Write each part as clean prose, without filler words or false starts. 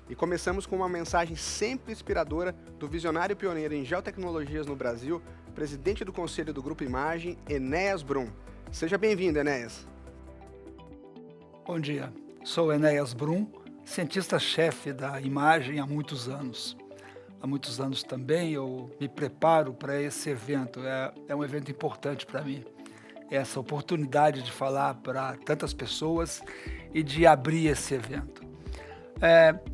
E começamos com uma mensagem sempre inspiradora do visionário pioneiro em geotecnologias no Brasil, presidente do Conselho do Grupo Imagem, Enéas Brum. Seja bem-vindo, Enéas. Bom dia, sou Enéas Brum, cientista-chefe da Imagem há muitos anos. Há muitos anos também eu me preparo para esse evento, é um evento importante para mim. Essa oportunidade de falar para tantas pessoas e de abrir esse evento.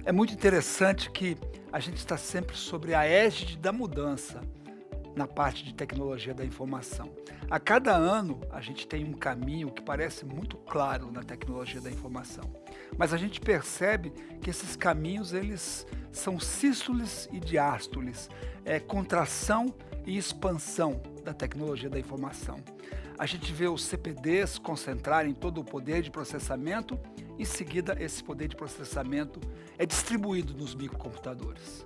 É muito interessante que a gente está sempre sobre a égide da mudança na parte de tecnologia da informação. A cada ano a gente tem um caminho que parece muito claro na tecnologia da informação, mas a gente percebe que esses caminhos eles são sístoles e diástoles, contração e expansão da tecnologia da informação. A gente vê os CPDs concentrarem todo o poder de processamento, em seguida esse poder de processamento é distribuído nos microcomputadores.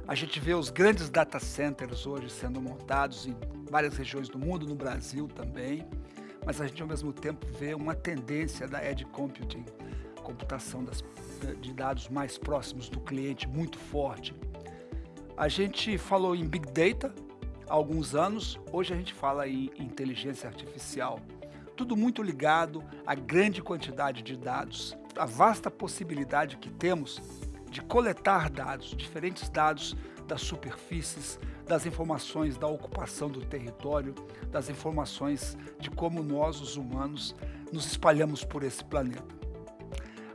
A gente vê os grandes data centers hoje sendo montados em várias regiões do mundo, no Brasil também, mas a gente ao mesmo tempo vê uma tendência da edge computing, computação de dados mais próximos do cliente, muito forte. A gente falou em Big Data há alguns anos, hoje a gente fala em inteligência artificial. Tudo muito ligado à grande quantidade de dados, a vasta possibilidade que temos de coletar dados, diferentes dados das superfícies, das informações da ocupação do território, das informações de como nós, os humanos, nos espalhamos por esse planeta.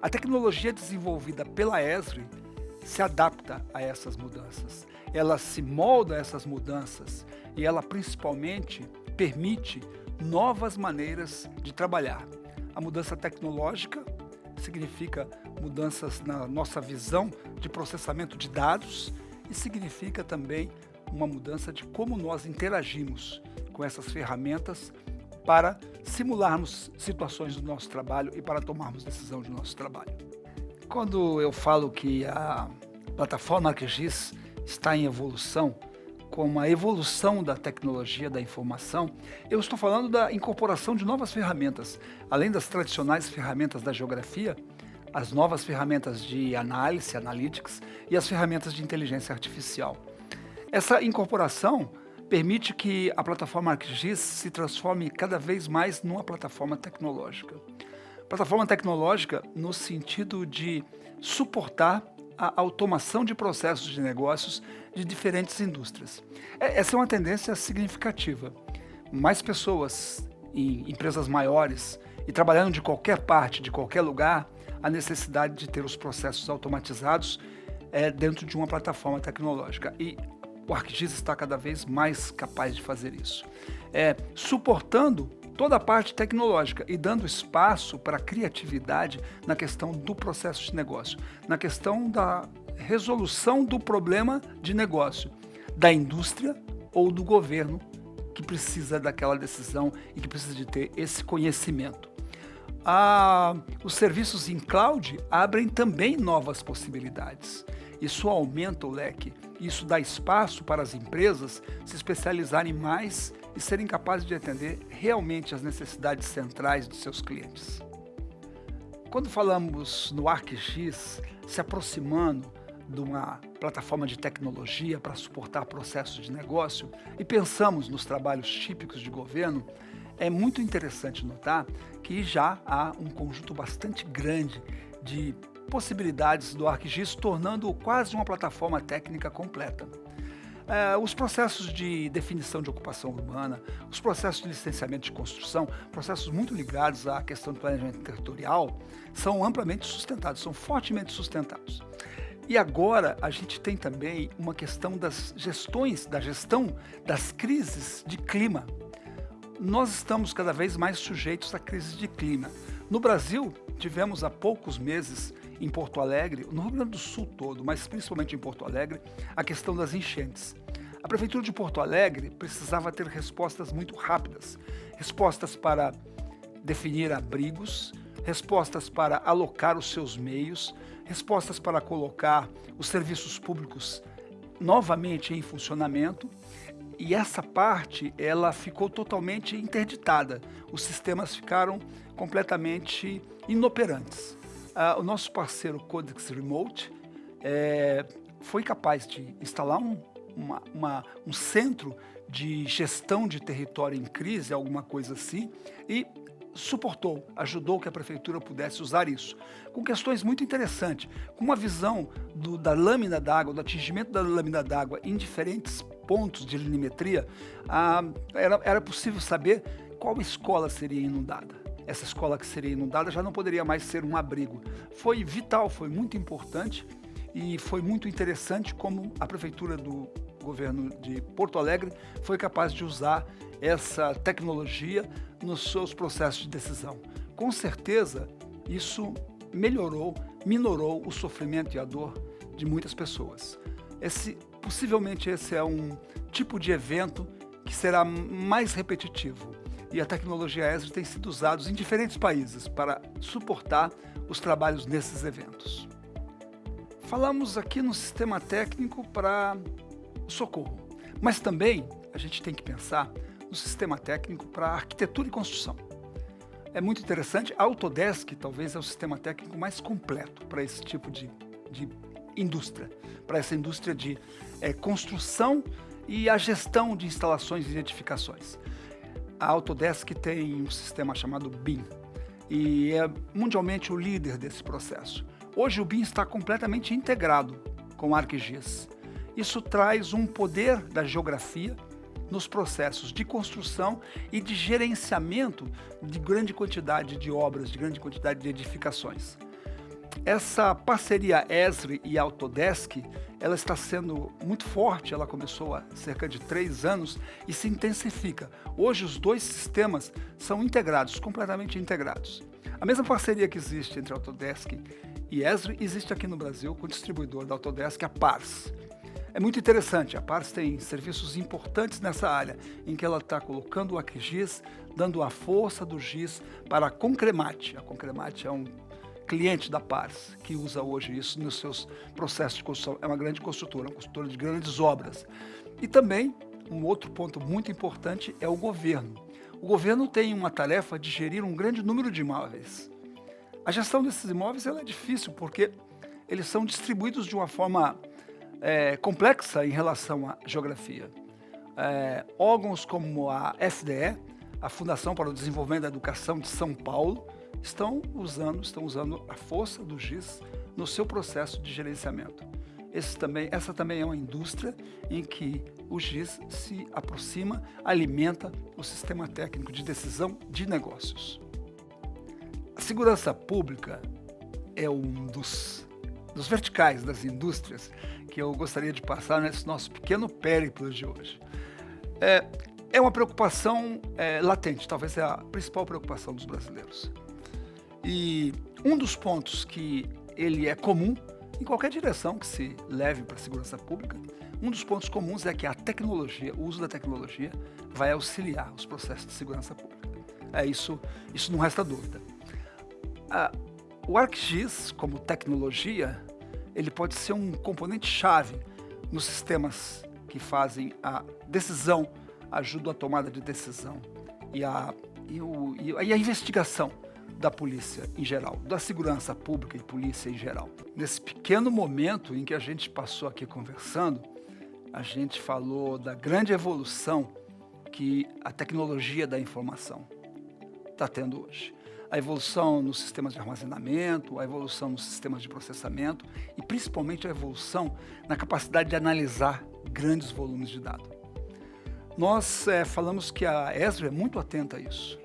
A tecnologia desenvolvida pela Esri se adapta a essas mudanças, ela se molda a essas mudanças e ela principalmente permite novas maneiras de trabalhar. A mudança tecnológica significa mudanças na nossa visão de processamento de dados e significa também uma mudança de como nós interagimos com essas ferramentas para simularmos situações do nosso trabalho e para tomarmos decisão do nosso trabalho. Quando eu falo que a plataforma ArcGIS está em evolução, como a evolução da tecnologia da informação, eu estou falando da incorporação de novas ferramentas, além das tradicionais ferramentas da geografia, as novas ferramentas de análise, analytics e as ferramentas de inteligência artificial. Essa incorporação permite que a plataforma ArcGIS se transforme cada vez mais numa plataforma tecnológica. Plataforma tecnológica no sentido de suportar a automação de processos de negócios de diferentes indústrias. Essa é uma tendência significativa. Mais pessoas em empresas maiores e trabalhando de qualquer parte, de qualquer lugar, a necessidade de ter os processos automatizados dentro de uma plataforma tecnológica. E o ArcGIS está cada vez mais capaz de fazer isso. Suportando toda a parte tecnológica e dando espaço para a criatividade na questão do processo de negócio, na questão da resolução do problema de negócio, da indústria ou do governo que precisa daquela decisão e que precisa de ter esse conhecimento. Os serviços em cloud abrem também novas possibilidades. Isso aumenta o leque, isso dá espaço para as empresas se especializarem mais e serem capazes de atender realmente as necessidades centrais de seus clientes. Quando falamos no ArcGIS, se aproximando de uma plataforma de tecnologia para suportar processos de negócio e pensamos nos trabalhos típicos de governo, é muito interessante notar que já há um conjunto bastante grande de possibilidades do ArcGIS, tornando quase uma plataforma técnica completa. Os processos de definição de ocupação urbana, os processos de licenciamento de construção, processos muito ligados à questão do planejamento territorial, são amplamente sustentados, são fortemente sustentados. E agora a gente tem também uma questão da gestão das crises de clima. Nós estamos cada vez mais sujeitos a crises de clima. No Brasil, tivemos há poucos meses em Porto Alegre, no Rio Grande do Sul todo, mas principalmente em Porto Alegre, a questão das enchentes. A Prefeitura de Porto Alegre precisava ter respostas muito rápidas, respostas para definir abrigos, respostas para alocar os seus meios, respostas para colocar os serviços públicos novamente em funcionamento. E essa parte, ela ficou totalmente interditada. Os sistemas ficaram completamente inoperantes. O nosso parceiro Codex Remote foi capaz de instalar um centro de gestão de território em crise, alguma coisa assim, e suportou, ajudou que a prefeitura pudesse usar isso. Com questões muito interessantes, com uma visão da lâmina d'água, do atingimento da lâmina d'água em diferentes pontos de linimetria, era possível saber qual escola seria inundada. Essa escola que seria inundada já não poderia mais ser um abrigo. Foi vital, foi muito importante e foi muito interessante como a prefeitura do governo de Porto Alegre foi capaz de usar essa tecnologia nos seus processos de decisão. Com certeza, isso minorou o sofrimento e a dor de muitas pessoas. Possivelmente esse é um tipo de evento que será mais repetitivo. E a tecnologia ESRI tem sido usada em diferentes países para suportar os trabalhos nesses eventos. Falamos aqui no sistema técnico para socorro, mas também a gente tem que pensar no sistema técnico para arquitetura e construção. É muito interessante, a Autodesk talvez é o sistema técnico mais completo para esse tipo de indústria, para essa indústria de construção e a gestão de instalações e edificações. A Autodesk tem um sistema chamado BIM e é mundialmente o líder desse processo. Hoje o BIM está completamente integrado com o ArcGIS. Isso traz um poder da geografia nos processos de construção e de gerenciamento de grande quantidade de obras, de grande quantidade de edificações. Essa parceria ESRI e Autodesk, ela está sendo muito forte, ela começou há cerca de 3 anos e se intensifica. Hoje os dois sistemas são integrados, completamente integrados. A mesma parceria que existe entre Autodesk e ESRI existe aqui no Brasil com o distribuidor da Autodesk, a Pars. É muito interessante, a Pars tem serviços importantes nessa área, em que ela está colocando o ArcGIS, dando a força do GIS para a Concremate. A Concremate é um cliente da Pars, que usa hoje isso nos seus processos de construção. É uma grande construtora, uma construtora de grandes obras. E também, um outro ponto muito importante é o governo. O governo tem uma tarefa de gerir um grande número de imóveis. A gestão desses imóveis é difícil, porque eles são distribuídos de uma forma complexa em relação à geografia. Órgãos como a FDE, a Fundação para o Desenvolvimento da Educação de São Paulo, estão usando a força do GIS no seu processo de gerenciamento. Essa também é uma indústria em que o GIS se aproxima, alimenta o sistema técnico de decisão de negócios. A segurança pública é um dos verticais das indústrias que eu gostaria de passar nesse nosso pequeno périplo de hoje. É uma preocupação latente, talvez é a principal preocupação dos brasileiros. E um dos pontos que ele é comum em qualquer direção que se leve para a segurança pública, um dos pontos comuns é que a tecnologia, o uso da tecnologia, vai auxiliar os processos de segurança pública. Isso não resta dúvida. O ArcGIS, como tecnologia, ele pode ser um componente-chave nos sistemas que fazem a decisão, ajudam a tomada de decisão e a investigação da polícia em geral, da segurança pública e polícia em geral. Nesse pequeno momento em que a gente passou aqui conversando, a gente falou da grande evolução que a tecnologia da informação está tendo hoje. A evolução nos sistemas de armazenamento, a evolução nos sistemas de processamento e principalmente a evolução na capacidade de analisar grandes volumes de dados. Nós falamos que a ESRI é muito atenta a isso.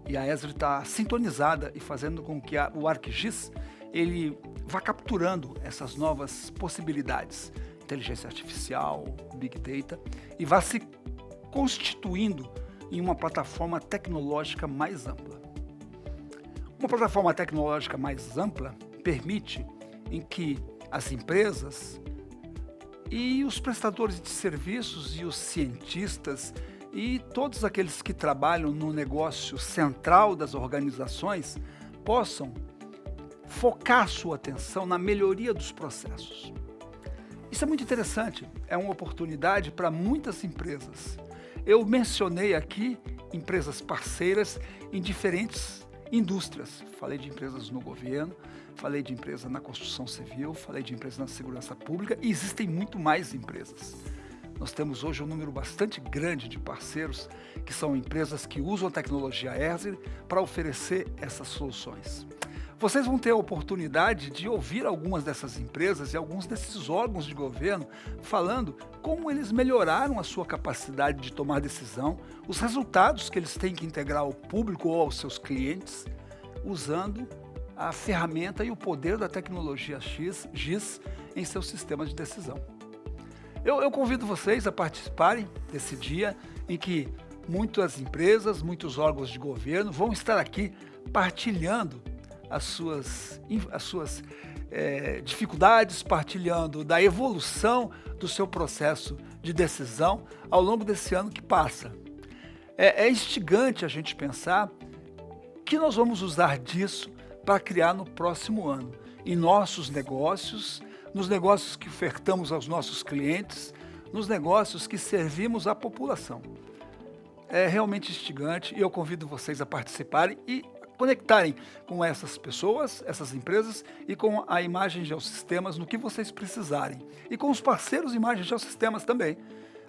E a ESRI está sintonizada e fazendo com que o ArcGIS ele vá capturando essas novas possibilidades, inteligência artificial, Big Data, e vá se constituindo em uma plataforma tecnológica mais ampla. Uma plataforma tecnológica mais ampla permite em que as empresas e os prestadores de serviços e os cientistas e todos aqueles que trabalham no negócio central das organizações possam focar sua atenção na melhoria dos processos. Isso é muito interessante, é uma oportunidade para muitas empresas. Eu mencionei aqui empresas parceiras em diferentes indústrias. Falei de empresas no governo, falei de empresas na construção civil, falei de empresas na segurança pública e existem muito mais empresas. Nós temos hoje um número bastante grande de parceiros que são empresas que usam a tecnologia ERSE para oferecer essas soluções. Vocês vão ter a oportunidade de ouvir algumas dessas empresas e alguns desses órgãos de governo falando como eles melhoraram a sua capacidade de tomar decisão, os resultados que eles têm que integrar ao público ou aos seus clientes, usando a ferramenta e o poder da tecnologia GIS em seus sistemas de decisão. Eu convido vocês a participarem desse dia em que muitas empresas, muitos órgãos de governo vão estar aqui partilhando as suas dificuldades, partilhando da evolução do seu processo de decisão ao longo desse ano que passa. É instigante a gente pensar que nós vamos usar disso para criar no próximo ano, em nossos negócios, nos negócios que ofertamos aos nossos clientes, nos negócios que servimos à população. É realmente instigante e eu convido vocês a participarem e conectarem com essas pessoas, essas empresas e com a Imagem Geosistemas no que vocês precisarem. E com os parceiros Imagem Geosistemas também,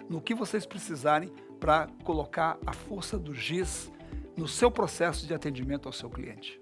no que vocês precisarem para colocar a força do GIS no seu processo de atendimento ao seu cliente.